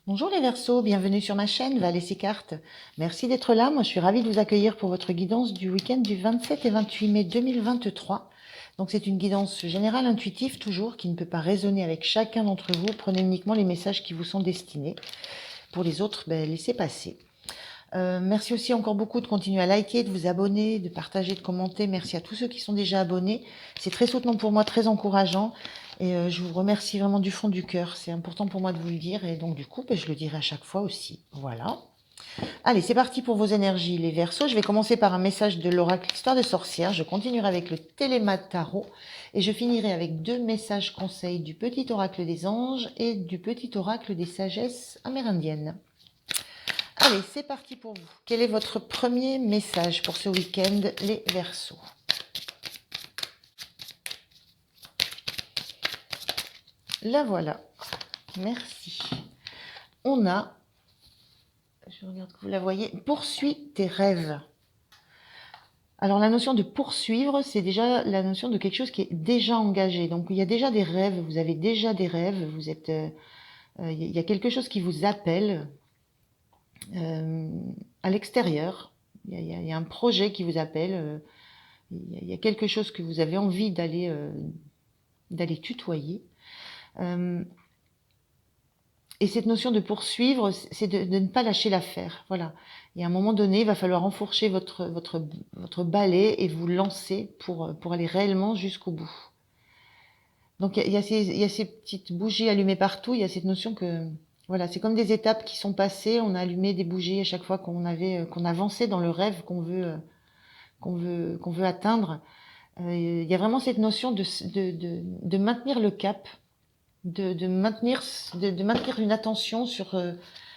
Bonjour les Verseaux, bienvenue sur ma chaîne Val et ses cartes. Merci d'être là, moi je suis ravie de vous accueillir pour votre guidance du week-end du 27 et 28 mai 2023. Donc c'est une guidance générale intuitive toujours qui ne peut pas résonner avec chacun d'entre vous. Prenez uniquement les messages qui vous sont destinés. Pour les autres, laissez passer. Merci aussi encore beaucoup de continuer à liker, de vous abonner, de partager, de commenter. Merci à tous ceux qui sont déjà abonnés. C'est très soutenant pour moi, très encourageant. Et je vous remercie vraiment du fond du cœur. C'est important pour moi de vous le dire. Et donc du coup, je le dirai à chaque fois aussi. Voilà. Allez, c'est parti pour vos énergies, les Verseaux. Je vais commencer par un message de l'oracle Histoire de sorcière. Je continuerai avec le Téléma Tarot. Et je finirai avec deux messages conseils du petit oracle des anges et du petit oracle des sagesses amérindiennes. Allez, c'est parti pour vous. Quel est votre premier message pour ce week-end, les Verseaux? La voilà. Merci. On a, je regarde que vous la voyez, poursuis tes rêves. Alors la notion de poursuivre, c'est déjà la notion de quelque chose qui est déjà engagé. Donc il y a déjà des rêves, vous avez déjà des rêves, vous êtes, il y a quelque chose qui vous appelle à l'extérieur. Il y a un projet qui vous appelle. Il y a quelque chose que vous avez envie d'aller tutoyer. Et cette notion de poursuivre, c'est de ne pas lâcher l'affaire. Voilà. Et à un moment donné, il va falloir enfourcher votre balai et vous lancer pour aller réellement jusqu'au bout. Donc il y a ces petites bougies allumées partout. Il y a cette notion que voilà, c'est comme des étapes qui sont passées. On a allumé des bougies à chaque fois qu'on avançait dans le rêve qu'on veut atteindre. Il y a vraiment cette notion de maintenir le cap, de maintenir une attention sur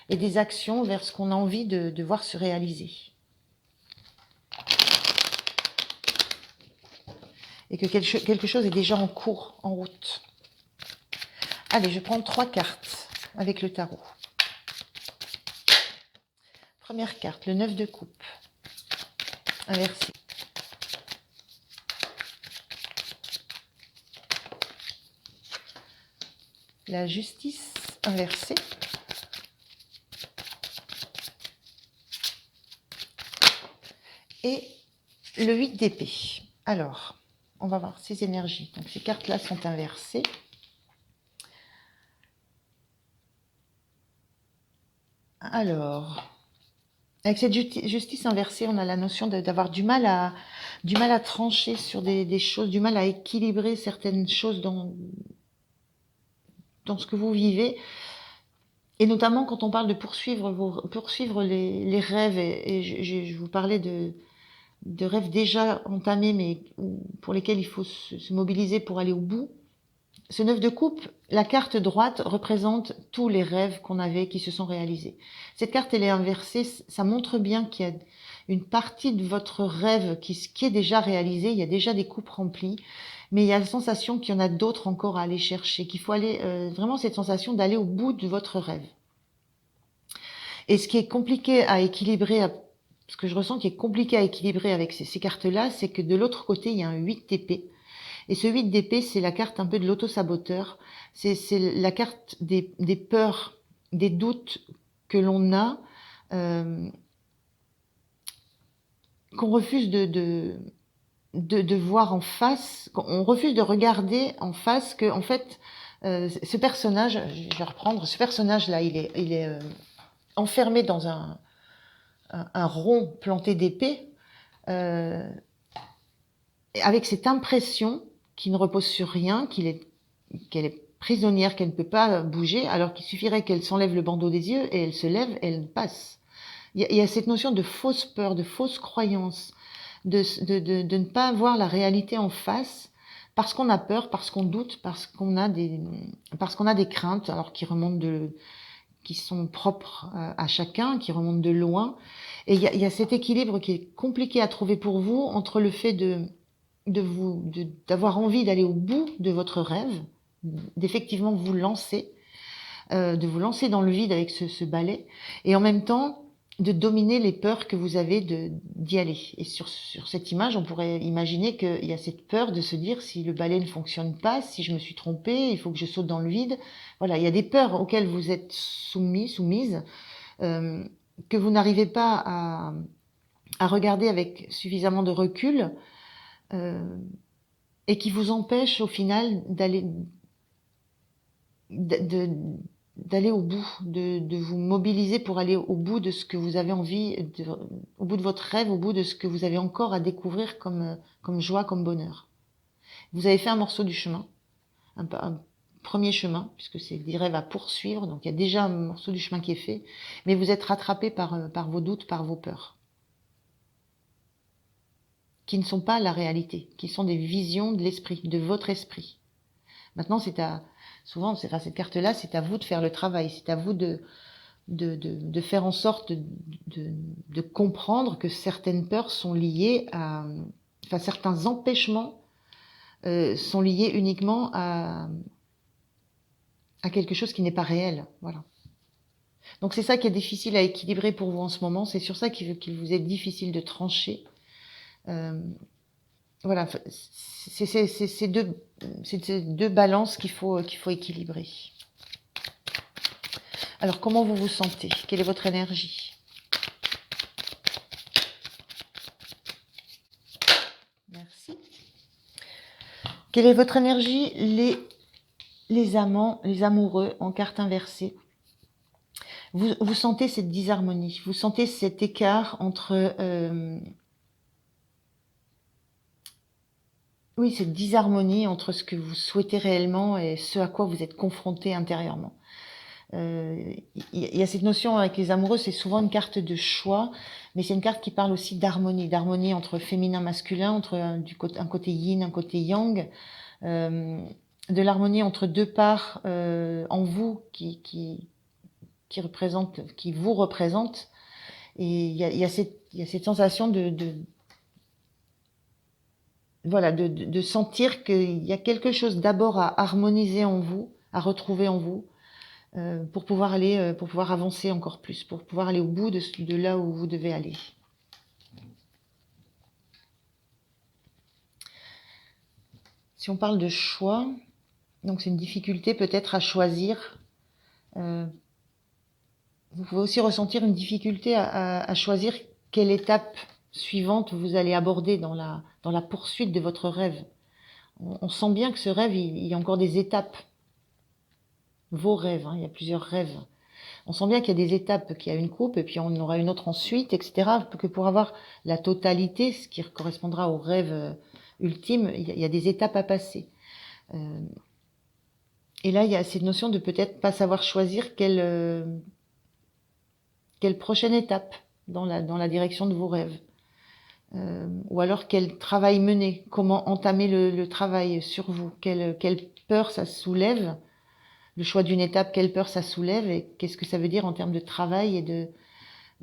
et des actions vers ce qu'on a envie de voir se réaliser. Et que quelque chose est déjà en cours, en route. Allez, je prends 3 cartes avec le tarot. Première carte, le 9 de coupe, inversé. La justice inversée. Et le 8 d'épée. Alors, on va voir ces énergies. Donc ces cartes-là sont inversées. Alors, avec cette justice inversée, on a la notion d'avoir du mal à trancher sur des choses, du mal à équilibrer certaines choses dans ce que vous vivez. Et notamment quand on parle de poursuivre les rêves, et je vous parlais de rêves déjà entamés, mais pour lesquels il faut se mobiliser pour aller au bout. Ce 9 de coupe, la carte droite représente tous les rêves qu'on avait qui se sont réalisés. Cette carte, elle est inversée, ça montre bien qu'il y a une partie de votre rêve qui est déjà réalisée, il y a déjà des coupes remplies, mais il y a la sensation qu'il y en a d'autres encore à aller chercher, qu'il faut aller, vraiment cette sensation d'aller au bout de votre rêve. Et ce qui est compliqué à équilibrer, ce que je ressens qui est compliqué à équilibrer avec ces cartes-là, c'est que de l'autre côté, il y a un 8 d'épée. Et ce 8 d'épée, c'est la carte un peu de l'auto-saboteur. C'est la carte des peurs, des doutes que l'on a, qu'on refuse de voir en face. On refuse de regarder en face que, en fait, ce personnage, je vais reprendre, ce personnage-là, il est enfermé dans un rond planté d'épée, avec cette impression qui ne repose sur rien, qu'elle est prisonnière, qu'elle ne peut pas bouger, alors qu'il suffirait qu'elle s'enlève le bandeau des yeux et elle se lève et elle passe. Il y a cette notion de fausse peur, de fausse croyance, de ne pas voir la réalité en face, parce qu'on a peur, parce qu'on doute, parce qu'on a des craintes, alors qui sont propres à chacun, qui remontent de loin. Et il y a cet équilibre qui est compliqué à trouver pour vous entre le fait d'avoir envie d'aller au bout de votre rêve, d'effectivement vous lancer, de vous lancer dans le vide avec ce balai, et en même temps de dominer les peurs que vous avez d'y aller. Et sur cette image, on pourrait imaginer qu'il y a cette peur de se dire si le balai ne fonctionne pas, si je me suis trompée, il faut que je saute dans le vide. Voilà, il y a des peurs auxquelles vous êtes soumise, que vous n'arrivez pas à regarder avec suffisamment de recul, et qui vous empêchent au final d'aller au bout, de vous mobiliser pour aller au bout de ce que vous avez envie, au bout de votre rêve, au bout de ce que vous avez encore à découvrir comme joie, comme bonheur. Vous avez fait un morceau du chemin, un premier chemin, puisque c'est des rêves à poursuivre, donc il y a déjà un morceau du chemin qui est fait, mais vous êtes rattrapé par vos doutes, par vos peurs, qui ne sont pas la réalité, qui sont des visions de l'esprit, de votre esprit. Maintenant, souvent, cette carte-là, c'est à vous de faire le travail, c'est à vous de faire en sorte de comprendre que certaines peurs sont liées certains empêchements sont liés uniquement à quelque chose qui n'est pas réel. Voilà. Donc c'est ça qui est difficile à équilibrer pour vous en ce moment, c'est sur ça qu'il vous est difficile de trancher. Voilà, c'est ces deux balances qu'il faut équilibrer. Alors, comment vous vous sentez? Quelle est votre énergie? Merci. Quelle est votre énergie? Les amants, les amoureux en carte inversée. Vous sentez cette disharmonie, vous sentez cet écart entre... oui, cette disharmonie entre ce que vous souhaitez réellement et ce à quoi vous êtes confronté intérieurement. Il y a cette notion avec les amoureux, c'est souvent une carte de choix, mais c'est une carte qui parle aussi d'harmonie entre féminin, masculin, entre un côté yin, un côté yang, de l'harmonie entre deux parts en vous qui vous représentent. Et il y a cette sensation de sentir qu'il y a quelque chose d'abord à harmoniser en vous, à retrouver en vous, pour pouvoir avancer encore plus, pour pouvoir aller au bout de là où vous devez aller. Si on parle de choix, donc c'est une difficulté peut-être à choisir. Vous pouvez aussi ressentir une difficulté à choisir quelle étape suivante vous allez aborder dans la poursuite de votre rêve. On sent bien que ce rêve, il y a encore des étapes. Vos rêves, il y a plusieurs rêves. On sent bien qu'il y a des étapes, qu'il y a une coupe, et puis on aura une autre ensuite, etc. Que pour avoir la totalité, ce qui correspondra au rêve ultime, il y a des étapes à passer. Et là, il y a cette notion de peut-être pas savoir choisir quelle prochaine étape dans la direction de vos rêves. Ou alors quel travail mener, comment entamer le travail sur vous, quelle peur ça soulève, le choix d'une étape, quelle peur ça soulève et qu'est-ce que ça veut dire en termes de travail et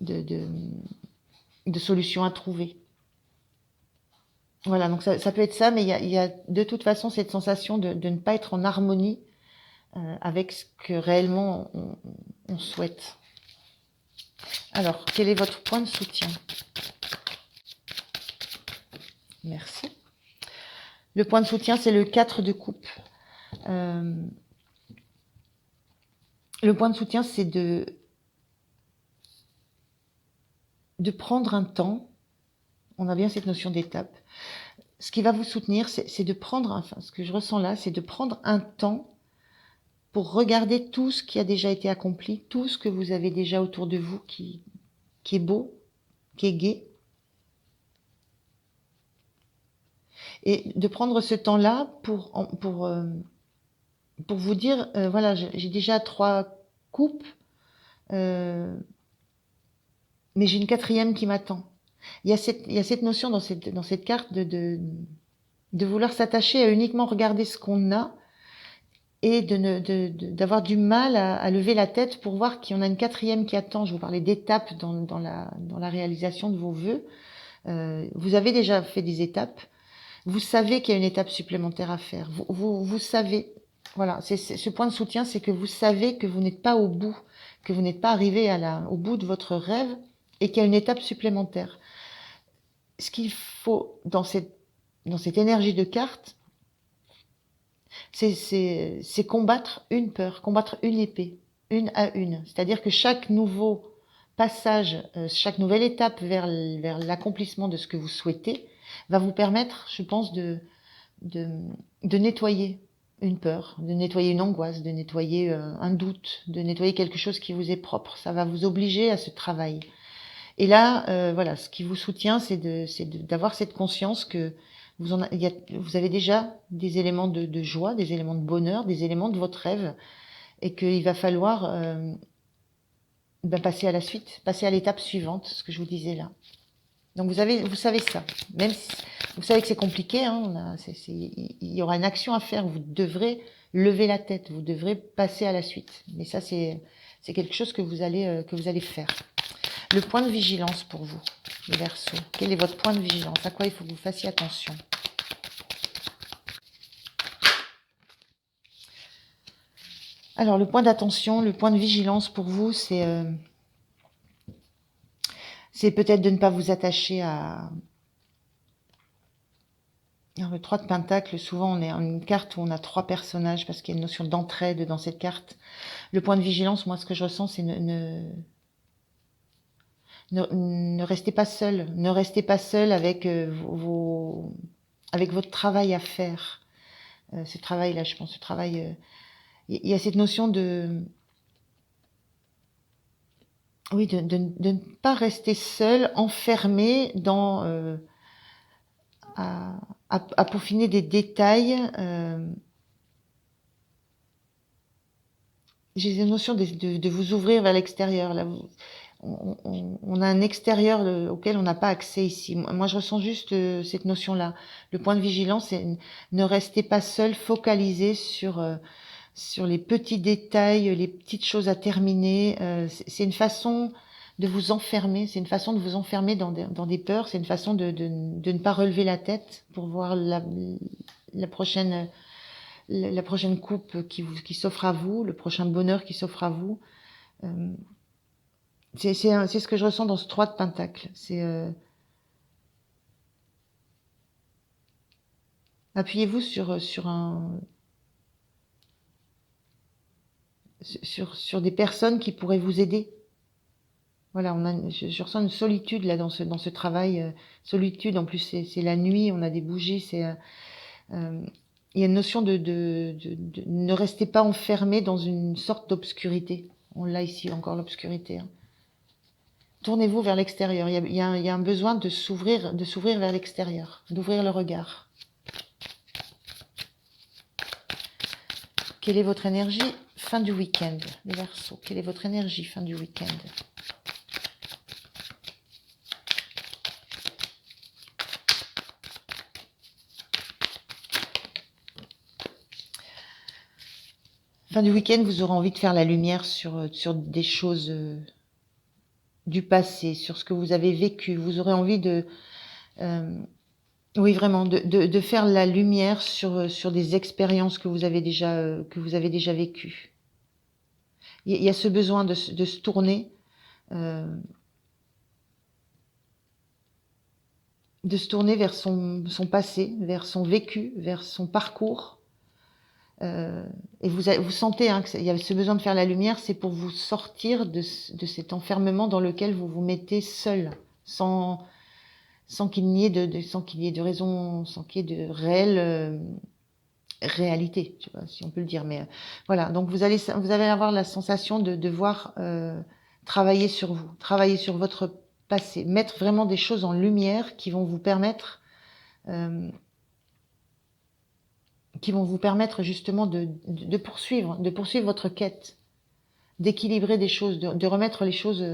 de solutions à trouver. Voilà, donc ça peut être ça, mais il y a de toute façon cette sensation de ne pas être en harmonie avec ce que réellement on souhaite. Alors, quel est votre point de soutien? Merci. Le point de soutien, c'est le 4 de coupe. Le point de soutien, c'est de prendre un temps. On a bien cette notion d'étape. Ce qui va vous soutenir, c'est de prendre, ce que je ressens là, c'est de prendre un temps pour regarder tout ce qui a déjà été accompli, tout ce que vous avez déjà autour de vous qui est beau, qui est gai. Et de prendre ce temps-là pour vous dire, voilà, j'ai déjà 3 coupes, mais j'ai une 4e qui m'attend. Il y a cette notion dans cette carte de vouloir s'attacher à uniquement regarder ce qu'on a et d'avoir du mal à lever la tête pour voir qu'il y en a une 4e qui attend. Je vous parlais d'étapes dans la réalisation de vos vœux. Vous avez déjà fait des étapes. Vous savez qu'il y a une étape supplémentaire à faire. Vous savez. Voilà, ce point de soutien, c'est que vous savez que vous n'êtes pas au bout, que vous n'êtes pas arrivé au bout de votre rêve, et qu'il y a une étape supplémentaire. Ce qu'il faut dans cette énergie de carte, c'est combattre une peur, combattre une épée, une à une. C'est-à-dire que chaque nouveau passage, chaque nouvelle étape vers l'accomplissement de ce que vous souhaitez va vous permettre, je pense, de, de nettoyer une peur, de nettoyer une angoisse, de nettoyer un doute, de nettoyer quelque chose qui vous est propre. Ça va vous obliger à ce travail. Et là, voilà, ce qui vous soutient, c'est d'avoir cette conscience que vous avez déjà des éléments de joie, des éléments de bonheur, des éléments de votre rêve, et qu'il va falloir passer à la suite, passer à l'étape suivante, ce que je vous disais là. Donc vous savez ça, même si vous savez que c'est compliqué, hein, il y aura une action à faire, vous devrez lever la tête, vous devrez passer à la suite. Mais ça, c'est quelque chose que vous allez faire. Le point de vigilance pour vous, les Verseaux. Quel est votre point de vigilance? À quoi il faut que vous fassiez attention? Alors, le point d'attention, le point de vigilance pour vous, c'est peut-être de ne pas vous attacher à... Alors, le 3 de Pentacle, souvent, on est en une carte où on a 3 personnages parce qu'il y a une notion d'entraide dans cette carte. Le point de vigilance, moi, ce que je ressens, c'est ne restez pas seul. Ne restez pas seul avec, avec votre travail à faire. Ce travail-là, je pense, ce travail... il y a cette notion de... Oui, de ne pas rester seul, enfermé dans... à peaufiner des détails. J'ai cette notion de vous ouvrir vers l'extérieur. Là, on a un extérieur auquel on n'a pas accès ici. Moi, je ressens juste cette notion-là. Le point de vigilance, c'est ne restez pas seul, focalisé sur les petits détails, les petites choses à terminer. C'est une façon de vous enfermer, c'est une façon de vous enfermer dans des peurs, c'est une façon de ne pas relever la tête pour voir la prochaine coupe qui s'offre à vous, le prochain bonheur qui s'offre à vous. C'est ce que je ressens dans ce 3 de Pentacle. Appuyez-vous sur des personnes qui pourraient vous aider. Voilà, je ressens une solitude là dans ce travail. Solitude, en plus c'est la nuit, on a des bougies. Il y a une notion de ne restez pas enfermé dans une sorte d'obscurité. On l'a ici encore, l'obscurité. Tournez-vous vers l'extérieur. Il y a un besoin de s'ouvrir vers l'extérieur, d'ouvrir le regard. Quelle est votre énergie fin du week-end, les Verseaux? Quelle est votre énergie fin du week-end? Fin du week-end, vous aurez envie de faire la lumière sur des choses du passé, sur ce que vous avez vécu. Vous aurez envie oui, vraiment, de faire la lumière sur des expériences que vous avez déjà vécues. Il y a ce besoin de se tourner, vers son passé, vers son vécu, vers son parcours. Et vous sentez qu'il y a ce besoin de faire la lumière, c'est pour vous sortir de cet enfermement dans lequel vous vous mettez seul, sans qu'il n'y ait de raison, sans qu'il y ait de réelle réalité, tu vois, si on peut le dire. Mais voilà, donc vous allez avoir la sensation de devoir travailler sur vous, travailler sur votre passé, mettre vraiment des choses en lumière qui vont vous permettre justement de poursuivre votre quête, d'équilibrer des choses, de remettre les choses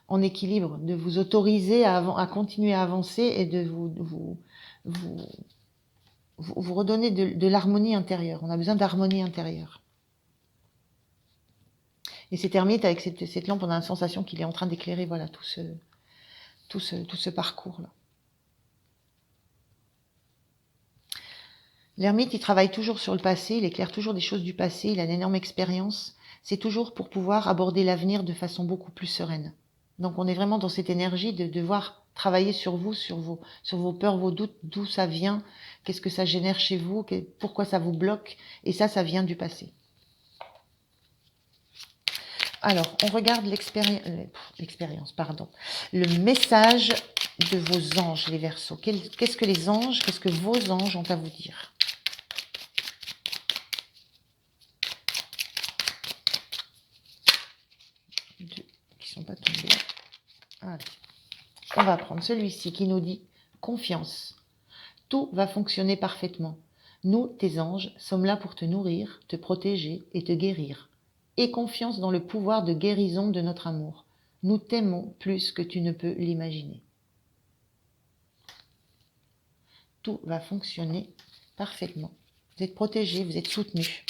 en équilibre, de vous autoriser à continuer à avancer et de vous redonner de l'harmonie intérieure. On a besoin d'harmonie intérieure. Et cet ermite, avec cette lampe, on a la sensation qu'il est en train d'éclairer voilà, tout ce parcours-là. L'ermite, il travaille toujours sur le passé, il éclaire toujours des choses du passé, il a une énorme expérience. C'est toujours pour pouvoir aborder l'avenir de façon beaucoup plus sereine. Donc on est vraiment dans cette énergie de devoir travailler sur vous, sur vos peurs, vos doutes, d'où ça vient, qu'est-ce que ça génère chez vous, pourquoi ça vous bloque, et ça vient du passé. Alors, on regarde l'expérience, pardon. Le message de vos anges, les Verseaux. Qu'est-ce que les anges, qu'est-ce que vos anges ont à vous dire? Deux qui sont pas tombés. Allez. On va prendre celui-ci qui nous dit confiance. Tout va fonctionner parfaitement. Nous, tes anges, sommes là pour te nourrir, te protéger et te guérir. Aie confiance dans le pouvoir de guérison de notre amour. Nous t'aimons plus que tu ne peux l'imaginer. Tout va fonctionner parfaitement. Vous êtes protégés, vous êtes soutenus.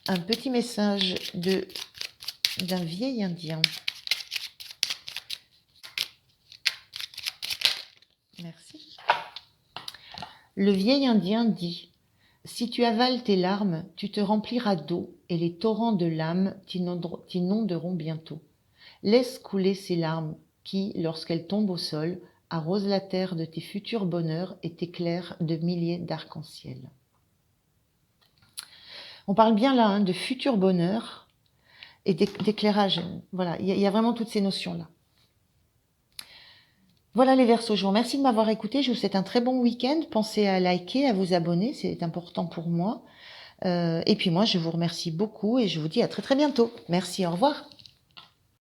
Un petit message d'un vieil Indien. Merci. Le vieil Indien dit: si tu avales tes larmes, tu te rempliras d'eau et les torrents de l'âme t'inonderont bientôt. Laisse couler ces larmes qui, lorsqu'elles tombent au sol, arrosent la terre de tes futurs bonheurs et t'éclairent de milliers d'arcs-en-ciel. On parle bien là de futur bonheur et d'éclairage. Voilà, il y a vraiment toutes ces notions-là. Voilà les Verseaux, je vous remercie de m'avoir écouté. Je vous souhaite un très bon week-end. Pensez à liker, à vous abonner, c'est important pour moi. Et puis moi, je vous remercie beaucoup et je vous dis à très très bientôt. Merci, au revoir.